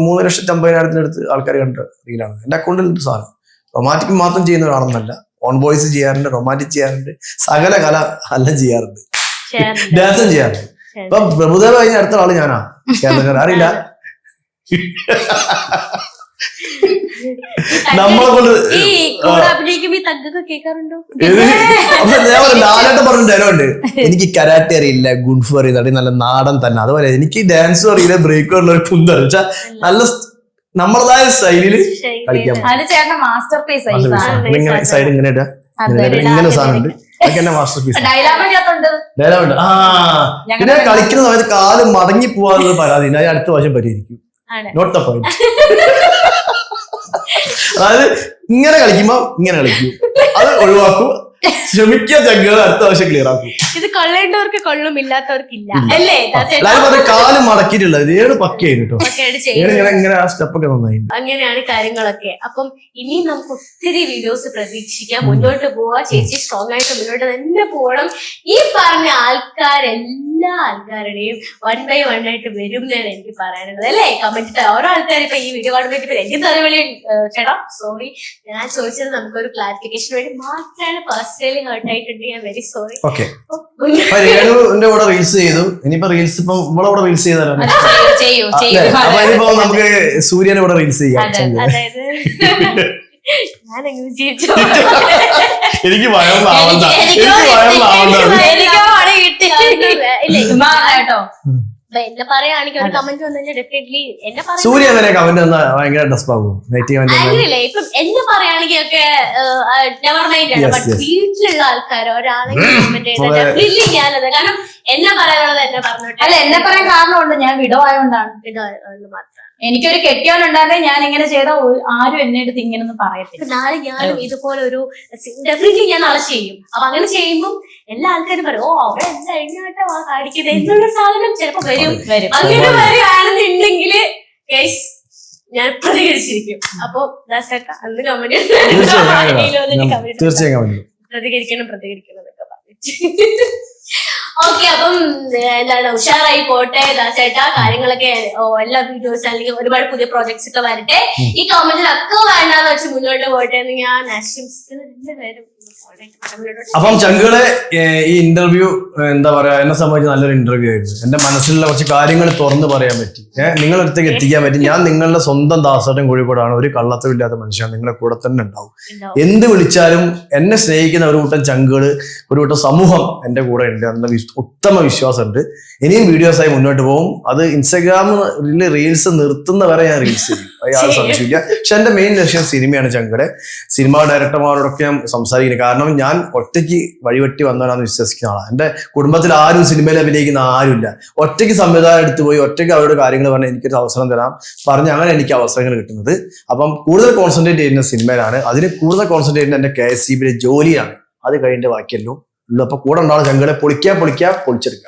3,50,000 ആൾക്കാർ കണ്ട റീലാണ്. എന്റെ അക്കൗണ്ടിൽ സാധനം റൊമാൻറ്റിക് മാത്രം ചെയ്യുന്ന ഒരാളെന്നല്ല, ഓൺ വോയിസ് ചെയ്യാറുണ്ട്, റൊമാൻറ്റിക് ചെയ്യാറുണ്ട്, സകല കല എല്ലാം ചെയ്യാറുണ്ട്, ഡാൻസും ചെയ്യാറുണ്ട്. ഇപ്പൊ പ്രഭുദേവ കഴിഞ്ഞ അടുത്ത ആള് ഞാനാ, അറിയില്ല. നമ്മളെ കൊണ്ട് ലാലേട്ടൻ പറഞ്ഞ ഡയലോഗുണ്ട്, എനിക്ക് കരാട്ടെ അറിയില്ല, ഗുൺഫു അറിയില്ല, നല്ല നാടൻ തന്നെ. അതുപോലെ എനിക്ക് ഡാൻസും അറിയില്ല, ബ്രേക്കും ഉള്ള ഒരു കുന്ത വെച്ചാൽ നല്ല നമ്മളതായ സ്റ്റൈലില് കളിക്കാൻ സൈഡ് ഇങ്ങനെ ഇടാ, ഇങ്ങനെ സാധനം ഉണ്ട്. അതൊക്കെ എന്നെ മാസ്റ്റർ പീസ് ഡയലോഗുണ്ട്. ആ പിന്നെ കളിക്കുന്ന സമയത്ത് കാല് മടങ്ങി പോവാന്നുള്ള പരാതി ഞാൻ അടുത്ത പ്രാവശ്യം പരിഹരിക്കും. Note the point. അതായത് ഇങ്ങനെ കളിക്കുമ്പോ ഇങ്ങനെ കളിക്കും, അത് ഒഴിവാക്കും, ശ്രമിക്കുക, ചങ്കുകൾ അടുത്ത പ്രാവശ്യം ക്ലിയർ ആക്കും. ഇത് കൊള്ളേണ്ടവർക്ക് കൊള്ളും, ഇല്ലാത്തവർക്കില്ല അല്ലേ? കാല് മടക്കിയിട്ടുള്ളത് ഏഴ് പക്കയായിരുന്നു കേട്ടോ, ഇങ്ങനെ ആ സ്റ്റെപ്പൊക്കെ നന്നായി. അങ്ങനെയാണ് കാര്യങ്ങളൊക്കെ. അപ്പം ഇനി നമുക്ക് ഒത്തിരി വീഡിയോസ് പ്രതീക്ഷിക്കാം, മുന്നോട്ട് പോവാ. ചേച്ചി സ്ട്രോങ് ആയിട്ട് മുന്നോട്ട് തന്നെ പോകണം. ഈ പറഞ്ഞ എല്ലാ ആൾക്കാരുടെയും 1 by 1 ആയിട്ട് വരും എന്നാണ് എനിക്ക് പറയാനുള്ളത് അല്ലേ? കമന്റ് ഓരോ ആൾക്കാർ ഇപ്പൊ ഈ വീഡിയോ കാണുമ്പോൾ എനിക്ക് തെറിവിളി ചേട്ടാ സോറി, ഞാൻ ചോദിച്ചത് നമുക്കൊരു ക്ലാരിഫിക്കേഷൻ വേണ്ടി മാത്രമാണ്. പേഴ്സണലി ഹേർട്ട് ആയിട്ടുണ്ട്, ഞാൻ വെരി സോറി. രേണുവിന്റെ കൂടെ റീൽസ് ചെയ്തു, ഇനിയിപ്പോ റീൽസ് ഇപ്പൊ ഇവിടെ കൂടെ റീൽസ് ചെയ്താലോ? അപ്പൊ ഇനിയിപ്പോ നമുക്ക് സൂര്യനെ കൂടെ റീൽസ് ചെയ്യാം. അതായത് ഞാനെങ്ങനെ ജീവിച്ചു, എനിക്ക് ഭയം ആവണ്ട, കേട്ടോ. എന്നെ പറയുകയാണെങ്കിൽ ഒരു കമന്റ് വന്നാൽ ഡെഫിനറ്റ്ലി എന്നെ സൂര്യ അങ്ങനെ കമന്റ് വന്നാൽ ഭയങ്കര ഡെസ്പാകും, ആംഗ്രില്ലേ. ഇപ്പം എന്നെ പറയുകയാണെങ്കിൽ ഒക്കെ നെവർ മൈൻഡ് ആണ്. ബട്ട് വീട്ടിലുള്ള ആൾക്കാർ ഒരാളെ കമന്റ് ചെയ്താൽ ഡെഫിനറ്റ്ലി ഞാനത്, കാരണം എന്നെ പറയാനുള്ളത് എന്നെ പറഞ്ഞോട്ടെ. അല്ല, എന്നെ പറയാൻ കാരണമുണ്ട്, ഞാൻ വിഡോ ആയതുകൊണ്ടാണ്. വിഡോ ആയതുകൊണ്ട് മാത്രം. എനിക്കൊരു കെട്ടിയോനുണ്ടാകെ ഞാൻ ഇങ്ങനെ ചെയ്ത ആരും എന്നെ അടുത്ത് ഇങ്ങനൊന്നും പറയത്തില്ല. നാളെ ഞാനും ഇതുപോലെ ഒരു ഡെഫിനറ്റ്ലി ഞാൻ നാളെ ചെയ്യും. അപ്പൊ അങ്ങനെ ചെയ്യുമ്പോൾ എല്ലാ ആൾക്കാരും പറയും, ഓ അവിടെ എന്താ എങ്ങാട്ടോ ആ കാണിക്കുന്നത് എന്നുള്ള സാധനം ചിലപ്പോ വരും. അങ്ങനെ വരികയാണെന്നുണ്ടെങ്കിൽ ഞാൻ പ്രതികരിച്ചിരിക്കും. അപ്പൊ അന്ന് കമന്റ് പ്രതികരിക്കണം എന്നൊക്കെ പറഞ്ഞു. ഓക്കെ, അപ്പം എന്താണ് ഉഷാറായി പോട്ടെ ദാസേട്ടാ, കാര്യങ്ങളൊക്കെ എല്ലാ വീഡിയോസ് അല്ലെങ്കിൽ ഒരുപാട് പുതിയ പ്രോജക്ട്സ് ഒക്കെ വരട്ടെ. ഈ കമന്റിലൊക്കെ വേണ്ടാന്ന് വെച്ച് മുന്നോട്ട് പോട്ടെ എന്ന് ഞാൻ ആശംസിക്കുന്നു. 2 പേരും അപ്പം ചങ്കുകളെ ഈ ഇന്റർവ്യൂ എന്താ പറയാ, എന്നെ സംബന്ധിച്ച് നല്ലൊരു ഇന്റർവ്യൂ ആയിരുന്നു. എന്റെ മനസ്സിലുള്ള കുറച്ച് കാര്യങ്ങൾ തുറന്നു പറയാൻ പറ്റി, നിങ്ങളുടെ അടുത്തേക്ക് എത്തിക്കാൻ പറ്റി. ഞാൻ നിങ്ങളുടെ സ്വന്തം ദാസേട്ടൻ കോഴിക്കോടാണ്, ഒരു കള്ളത്തരം ഇല്ലാത്ത മനുഷ്യൻ, നിങ്ങളുടെ കൂടെ തന്നെ ഉണ്ടാവും. എന്ത് വിളിച്ചാലും എന്നെ സ്നേഹിക്കുന്ന ഒരു കൂട്ടം ചങ്കുകള്, ഒരു കൂട്ടം സമൂഹം എന്റെ കൂടെ ഉണ്ട് എന്ന ഉത്തമ വിശ്വാസമുണ്ട്. ഇനിയും വീഡിയോസായി മുന്നോട്ട് പോകും. അത് ഇൻസ്റ്റാഗ്രാമിൽ റീൽസ് നിർത്തുന്നവരെ ഞാൻ റീൽസ് ചെയ്യും, യാതൊരു സംശയമില്ല. പക്ഷെ എന്റെ മെയിൻ ലക്ഷ്യം സിനിമയാണ് ചങ്കുടെ. സിനിമ ഡയറക്ടർമാരോടൊക്കെ ഞാൻ സംസാരിക്കുന്നത്, കാരണം ഞാൻ ഒറ്റയ്ക്ക് വഴിവെട്ടി വന്നവനാണെന്ന് വിശ്വസിക്കുന്ന ആളാണ്. എന്റെ കുടുംബത്തിൽ ആരും സിനിമയിൽ അഭിനയിക്കുന്ന ആരുമില്ല. ഒറ്റയ്ക്ക് സംവിധാനം എടുത്തു പോയി ഒറ്റയ്ക്ക് അവരുടെ കാര്യങ്ങൾ പറഞ്ഞാൽ എനിക്കൊരു അവസരം തരാം പറഞ്ഞ് അങ്ങനെ എനിക്ക് അവസരങ്ങൾ കിട്ടുന്നത്. അപ്പം കൂടുതൽ കോൺസെൻട്രേറ്റ് ചെയ്യുന്ന സിനിമയിലാണ്. അതിന് കൂടുതൽ കോൺസെൻട്രേറ്റ് ചെയ്യുന്ന എന്റെ KSEBിലെ ജോലിയാണ്. അത് കഴിഞ്ഞിട്ട് ബാക്കിയല്ലോ ഉള്ളു. അപ്പൊ കൂടെ ഉണ്ടാവുന്ന ചങ്കുകളെ പൊളിക്കുക പൊളിച്ചെടുക്കുക.